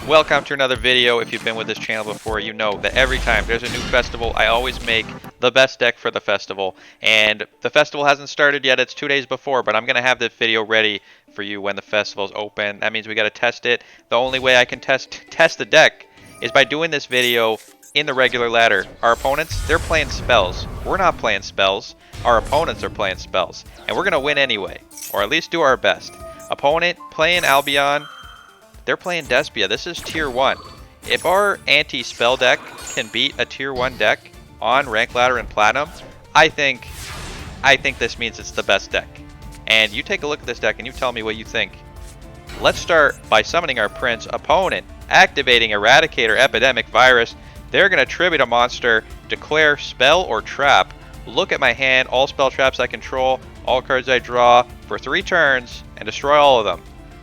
Welcome to another video. If you've been with this channel before, you know that every time there's a new festival, I always make the best deck for the festival. And the festival hasn't started yet, it's 2 days before, but I'm going to have this video ready for you when the festival's open. That means we got to test it. The only way I can test the deck is by doing this video in the regular ladder. Our opponents, they're playing spells. We're not playing spells. Our opponents are playing spells. And we're going to win anyway, or at least do our best. Opponent playing Albion. They're playing Despia. This is tier 1. If our anti-spell deck can beat a tier 1 deck on rank ladder and platinum, I think this means it's the best deck. And you take a look at this deck and you tell me what you think. Let's start by summoning our Prince. Opponent activating Eradicator Epidemic Virus. They're going to tribute a monster, declare spell or trap. Look at my hand, all spell traps I control, all cards I draw for 3 turns, and destroy all of them.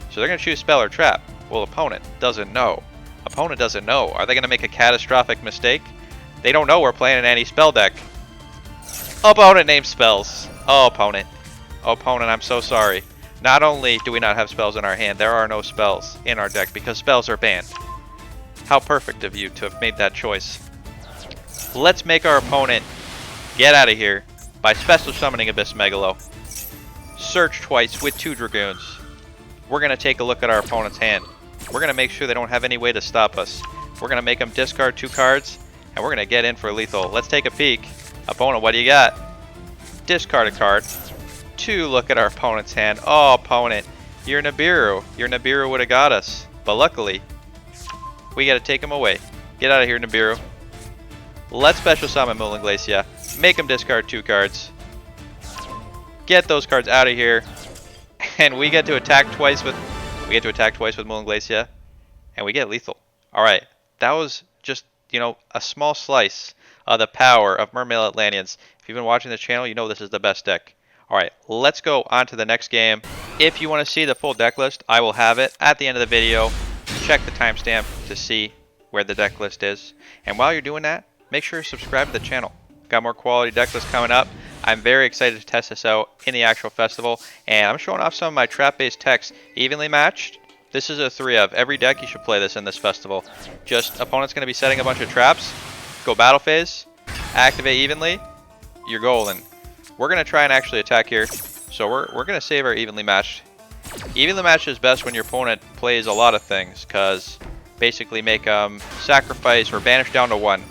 So they're going to choose spell or trap. Well, opponent doesn't know. Opponent doesn't know. Are they going to make a catastrophic mistake? They don't know we're playing an anti-spell deck. Opponent names spells. Oh, opponent. Opponent, I'm so sorry. Not only do we not have spells in our hand, there are no spells in our deck because spells are banned. How perfect of you to have made that choice. Let's make our opponent get out of here by special summoning Abyss Megalo. Search twice with 2 Dragoons. We're going to take a look at our opponent's hand. We're going to make sure they don't have any way to stop us. We're going to make them discard 2 cards, and we're going to get in for lethal. Let's take a peek. Opponent, what do you got? Discard a card. 2 look at our opponent's hand. Oh, opponent, your Nibiru. Your Nibiru would have got us. But luckily, we got to take him away. Get out of here, Nibiru. Let's special summon Moon Glacia. Make him discard 2 cards. Get those cards out of here. And we get to attack twice with Moon Glacia, and we get lethal. All right, that was just, a small slice of the power of Mermail Atlanteans. If you've been watching this channel, you know this is the best deck. All right, let's go on to the next game. If you want to see the full deck list, I will have it at the end of the video. Check the timestamp to see where the deck list is. And while you're doing that, make sure to subscribe to the channel. Got more quality deck lists coming up. I'm very excited to test this out in the actual festival, and I'm showing off some of my trap-based techs. Evenly matched. This is a 3 of. Every deck you should play this in this festival. Just opponent's going to be setting a bunch of traps. Go battle phase. Activate evenly. You're golden. We're going to try and actually attack here. So we're going to save our evenly matched. Evenly matched is best when your opponent plays a lot of things, because basically make them sacrifice or banish down to 1.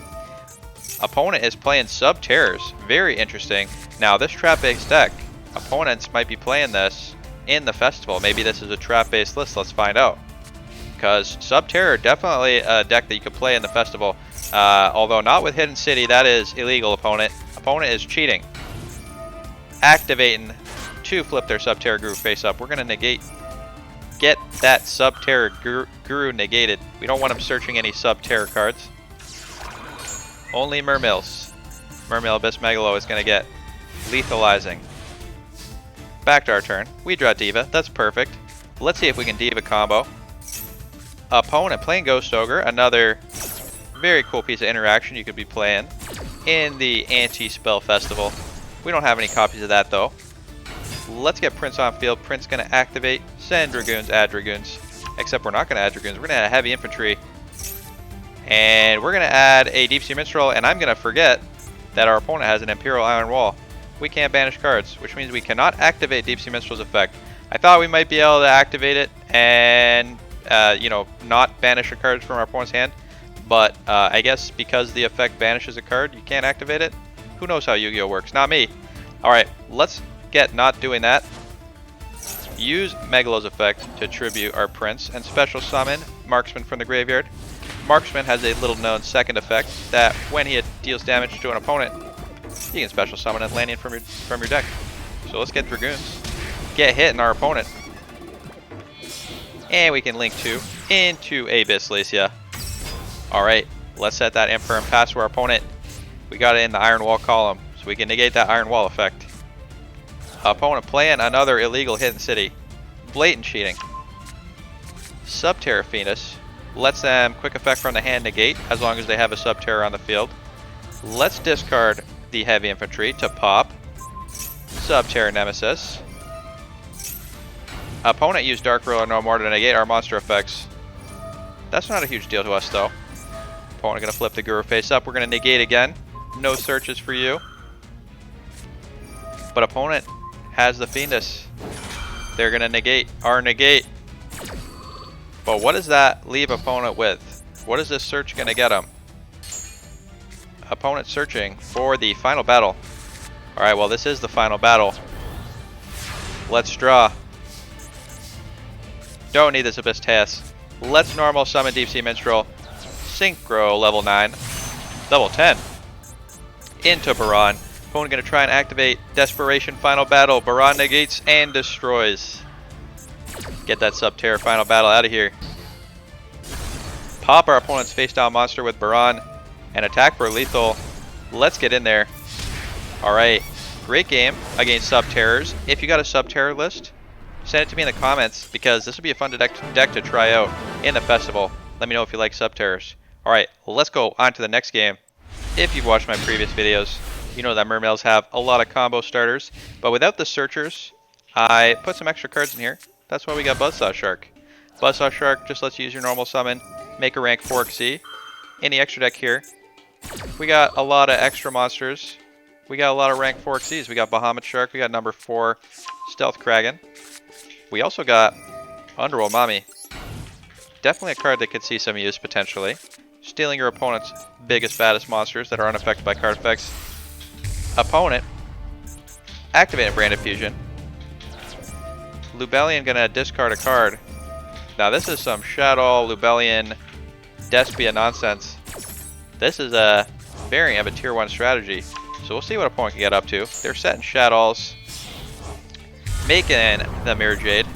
Opponent is playing Sub-Terrors. Very interesting. Now, this trap-based deck, opponents might be playing this in the festival. Maybe this is a trap-based list. Let's find out. Because Sub-Terror, definitely a deck that you could play in the festival. Although not with Hidden City. That is illegal, opponent. Opponent is cheating. Activating to flip their Sub-Terror Guru face up. We're going to negate. Get that Sub-Terror Guru negated. We don't want him searching any Sub-Terror cards. Only Mermails. Mermail Abyss Megalo is going to get lethalizing. Back to our turn. We draw Diva. That's perfect. Let's see if we can Diva combo. Opponent playing Ghost Ogre. Another very cool piece of interaction you could be playing in the Anti-Spell Festival. We don't have any copies of that though. Let's get Prince on field. Prince going to activate. Send Dragoons. Add Dragoons. Except we're not going to add Dragoons. We're going to add Heavy Infantry. And we're going to add a Deep Sea Minstrel, and I'm going to forget that our opponent has an Imperial Iron Wall. We can't banish cards, which means we cannot activate Deep Sea Minstrel's effect. I thought we might be able to activate it and, not banish a card from our opponent's hand. But I guess because the effect banishes a card, you can't activate it. Who knows how Yu-Gi-Oh works? Not me. All right, let's get not doing that. Use Megalo's effect to tribute our Prince and special summon Marksman from the graveyard. Marksman has a little known second effect that when he deals damage to an opponent, you can special summon an Atlantean from your deck. So let's get Dragoons. Get hit in our opponent. And we can link 2 into Abyss Glacia. Alright, let's set that Infirm pass to our opponent. We got it in the Iron Wall column, so we can negate that Iron Wall effect. Opponent playing another illegal Hidden City. Blatant cheating. Sub-Terror Phoenix. Lets them quick effect from the hand negate as long as they have a Sub-Terror on the field. Let's discard the Heavy Infantry to pop Sub-Terror Nemesis. Opponent used Dark Ruler no more to negate our monster effects. That's not a huge deal to us, though. Opponent going to flip the Guru face up. We're going to negate again. No searches for you. But opponent has the Fiendus. They're going to negate our negate. But what does that leave opponent with? What is this search going to get him? Opponent searching for the final battle. Alright, well, this is the final battle. Let's draw. Don't need this Abyss Task. Let's normal summon Deep Sea Minstrel. Synchro level 9. Level 10. Into Baron. Opponent going to try and activate Desperation Final Battle. Baron negates and destroys. Get that Subterror Final Battle out of here. Pop our opponent's face down monster with Baron. And attack for lethal. Let's get in there. Alright. Great game against Subterrors. If you got a Subterror list, send it to me in the comments because this would be a fun deck to try out in the festival. Let me know if you like Subterrors. Alright, let's go on to the next game. If you've watched my previous videos, you know that Mermails have a lot of combo starters. But without the Searchers, I put some extra cards in here. That's why we got Buzzsaw Shark. Buzzsaw Shark just lets you use your normal summon, make a rank 4 XC. In the extra deck here, we got a lot of extra monsters. We got a lot of rank 4 XCs. We got Bahamut Shark, we got number 4 Stealth Kraken. We also got Underworld Mommy. Definitely a card that could see some use potentially. Stealing your opponent's biggest, baddest monsters that are unaffected by card effects. Opponent. Activating Branded Fusion. Lubellion gonna discard a card. Now this is some Shadow Lubellion Despia nonsense. This is a variant of a tier 1 strategy. So we'll see what opponent can get up to. They're setting Shadows. Making the Mirror Jade.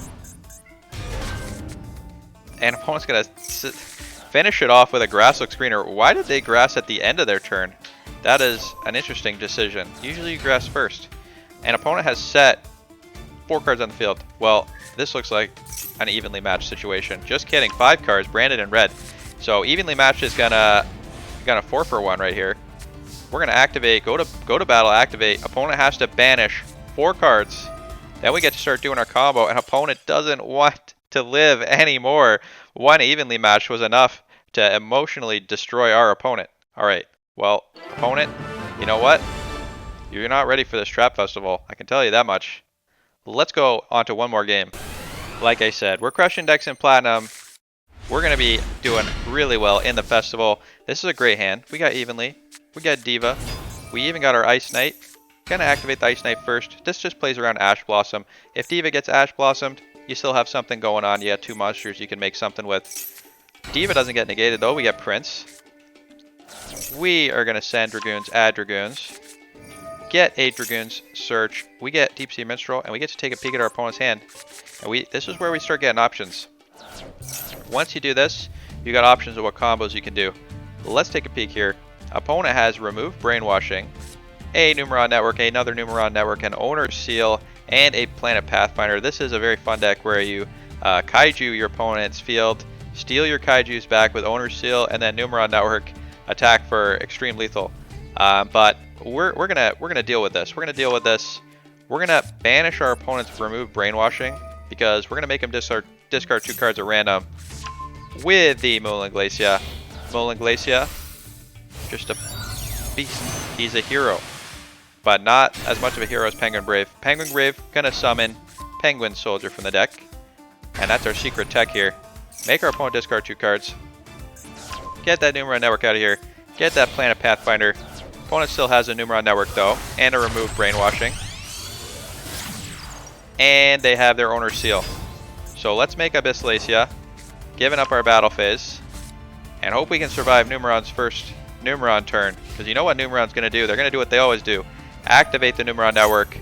And opponent's gonna finish it off with a Grasslook Screener. Why did they grass at the end of their turn? That is an interesting decision. Usually you grass first. And opponent has set 4 cards on the field. Well, this looks like an evenly matched situation. Just kidding. 5 cards branded in red. So evenly matched is gonna 4 for 1 right here. We're gonna activate, go to battle, activate. Opponent has to banish 4 cards. Then we get to start doing our combo, and opponent doesn't want to live anymore. 1 evenly matched was enough to emotionally destroy our opponent. Alright, well, opponent, you know what? You're not ready for this Trap Festival. I can tell you that much. Let's go on to one more game. Like I said, we're crushing decks in Platinum. We're going to be doing really well in the festival. This is a great hand. We got Evenly. We got Diva. We even got our Ice Knight. Gonna activate the Ice Knight first. This just plays around Ash Blossom. If Diva gets Ash Blossomed, you still have something going on. You got 2 monsters you can make something with. Diva doesn't get negated though. We get Prince. We are gonna send Dragoons, add Dragoons. Get 8 Dragoons, search. We get Deep Sea Minstrel, and we get to take a peek at our opponent's hand. And this is where we start getting options. Once you do this, you got options of what combos you can do. Let's take a peek here. Opponent has Remove Brainwashing, a Numeron Network, another Numeron Network, an Owner's Seal, and a Planet Pathfinder. This is a very fun deck where you kaiju your opponent's field, steal your kaijus back with Owner's Seal, and then Numeron Network attack for extreme lethal. But we're gonna deal with this. We're gonna banish our opponent's Remove Brainwashing because we're gonna make him discard 2 cards at random with the Moulin Glacia. Moulin Glacia, just a beast. He's a hero, but not as much of a hero as Penguin Brave. Penguin Brave gonna summon Penguin Soldier from the deck, and that's our secret tech here. Make our opponent discard 2 cards. Get that Numeron Network out of here. Get that Planet Pathfinder. Opponent still has a Numeron Network though, and a Remove Brainwashing. And they have their Owner's Seal. So let's make Abyss Glacia, giving up our battle phase, and hope we can survive Numeron's first Numeron turn. Because you know what Numeron's going to do? They're going to do what they always do. Activate the Numeron Network.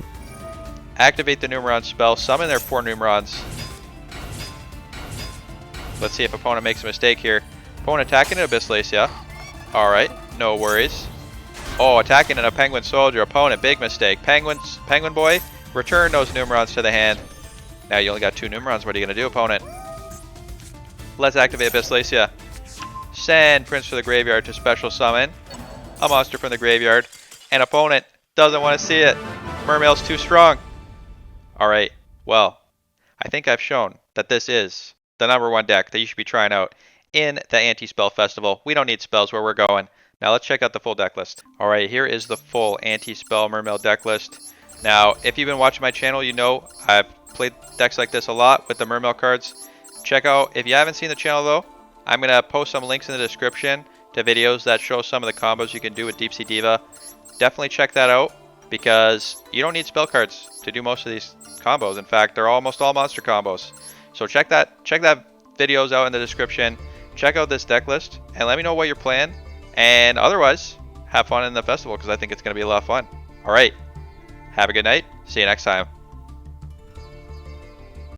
Activate the Numeron spell. Summon their 4 Numerons. Let's see if opponent makes a mistake here. Opponent attacking an Abyss Glacia. Alright, no worries. Oh, attacking a Penguin Soldier. Opponent, big mistake. Penguin Boy, return those Numerons to the hand. Now you only got 2 Numerons. What are you going to do, opponent? Let's activate Abyss Glacia. Send Prince to the graveyard to special summon a monster from the graveyard. And opponent doesn't want to see it. Mermail's too strong. Alright, well, I think I've shown that this is the #1 deck that you should be trying out in the anti-spell festival. We don't need spells where we're going. Now let's check out the full deck list. Alright, here is the full anti-spell Mermail deck list. Now, if you've been watching my channel, you know I've played decks like this a lot with the Mermail cards. Check out, if you haven't seen the channel though, I'm going to post some links in the description to videos that show some of the combos you can do with Deep Sea Diva. Definitely check that out because you don't need spell cards to do most of these combos. In fact, they're almost all monster combos. So check that videos out in the description. Check out this deck list and let me know what you're playing. And otherwise, have fun in the festival because I think it's going to be a lot of fun. All right. Have a good night. See you next time.